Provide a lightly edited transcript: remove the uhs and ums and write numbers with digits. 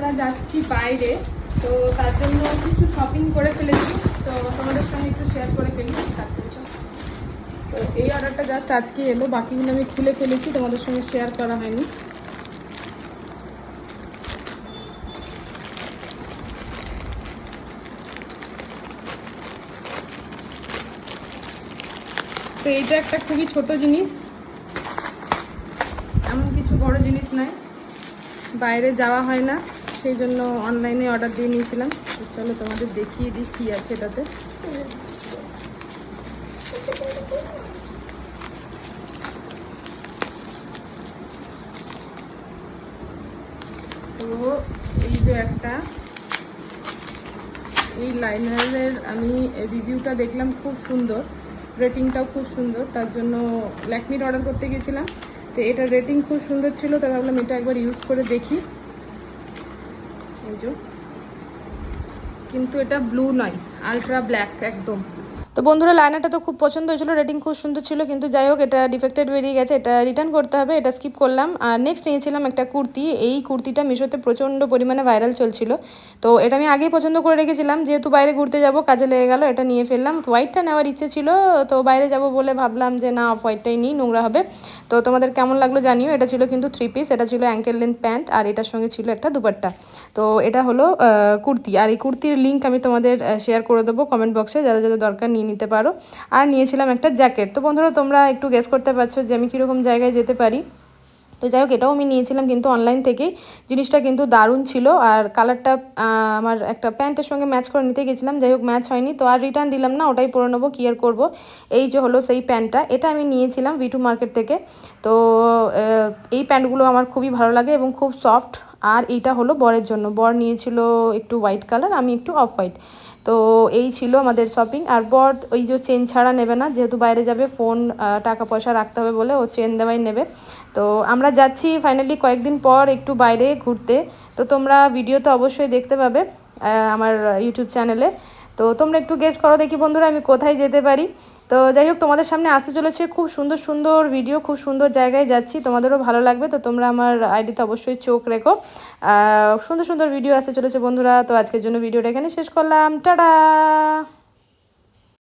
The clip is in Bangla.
আমরা যাচ্ছি বাইরে, তো তার জন্য কিছু শপিং করে ফেলেছি, তো তোমাদের সঙ্গে একটু শেয়ার করে ফেলি। তো এই অর্ডারটা জাস্ট আজকে এলো, বাকিগুলো আমি খুলে ফেলেছি, তোমাদের সঙ্গে শেয়ার করা হয়নি। তো এইটা একটা খুবই ছোট জিনিস, এমন কিছু বড় জিনিস নয়, বাইরে যাওয়া হয় না সেই জন্য অনলাইনে অর্ডার দিয়ে নিয়েছিলাম। তো চলো তোমাদের দেখিয়ে দিই কী আছে এটাতে। তো এই যে একটা এই লাইনারের আমি রিভিউটা দেখলাম, খুব সুন্দর, রেটিংটাও খুব সুন্দর, তার জন্য ল্যাকমির অর্ডার করতে গেছিলাম। তো এটার রেটিং খুব সুন্দর ছিল, তাই ভাবলাম এটা একবার ইউজ করে দেখি। এই যে, কিন্তু এটা ব্লু নয়, আলট্রা ব্ল্যাক একদম। তো বন্ধুরা, লাইনারটা তো খুব পছন্দ হয়েছিল, রেটিং খুব সুন্দর ছিল, কিন্তু যাই হোক এটা ডিফেক্টেড বেরিয়ে গেছে, এটা রিটার্ন করতে হবে, এটা স্কিপ করলাম। আর নেক্সট নিয়েছিলাম একটা কুর্তি। এই কুর্তিটা মিশোতে প্রচণ্ড পরিমাণে ভাইরাল চলছিল, তো এটা আমি আগেই পছন্দ করে রেখেছিলাম, যেহেতু বাইরে ঘুরতে যাব কাজে লেগে গেল, এটা নিয়ে ফেললাম। হোয়াইটটা নেওয়ার ইচ্ছে ছিল, তো বাইরে যাব বলে ভাবলাম যে না, অফ হোয়াইটটাই নিই, নোংরা হবে। তো তোমাদের কেমন লাগলো জানিও। এটা ছিল কিন্তু 3 পিস, এটা ছিল অ্যাঙ্কেল লেন্থ প্যান্ট, আর এটার সঙ্গে ছিল একটা দুপাট্টা। তো এটা হলো কুর্তি, আর এই কুর্তির লিঙ্ক আমি তোমাদের শেয়ার করে দেবো কমেন্ট বক্সে, যাদের যাদের দরকার নিয়ে নিতে পারো। আর নিয়েছিলাম একটা জ্যাকেট। তো বন্ধুরা, তোমরা একটু গেস করতে পারছো যে আমি কীরকম জায়গায় যেতে পারি। তো যাই হোক, এটাও আমি নিয়েছিলাম কিন্তু অনলাইন থেকেই। জিনিসটা কিন্তু দারুণ ছিল, আর কালারটা আমার একটা প্যান্টের সঙ্গে ম্যাচ করে নিতে গেছিলাম, যাই হোক ম্যাচ হয়নি, তো আর রিটার্ন দিলাম না, ওটাই পরে নেবো, কি আর করবো। এই যে হলো সেই প্যান্টটা, এটা আমি নিয়েছিলাম V2 মার্কেট থেকে। তো এই প্যান্টগুলো আমার খুবই ভালো লাগে এবং খুব সফট। আর এইটা হলো বরের জন্য, বর নিয়েছিল একটু হোয়াইট কালার, আমি একটু অফ হোয়াইট। তো এই ছিল আমাদের শপিং। আর বর ওই যে চেন ছাড়া নেবে না, যেহেতু বাইরে যাবে, ফোন টাকা পয়সা রাখতে হবে বলে ও চেন দেওয়াই নেবে। তো আমরা যাচ্ছি ফাইনালি কয়েকদিন পর একটু বাইরে ঘুরতে। তো তোমরা ভিডিওটা অবশ্যই দেখতে পাবে আমার ইউটিউব চ্যানেলে। তো তোমরা একটু গেস করো দেখি বন্ধুরা, আমি কোথায় যেতে পারি। তো যাই হোক, তোমাদের সামনে আসতে চলেছে খুব সুন্দর সুন্দর ভিডিও, খুব সুন্দর জায়গায় যাচ্ছি, তোমাদেরও ভালো লাগবে। তো তোমরা আমার আইডিতে অবশ্যই চোখ রেখো, সুন্দর সুন্দর ভিডিও আসতে চলেছে বন্ধুরা। তো আজকের জন্য ভিডিওটা এখানে শেষ করলাম, টাটা।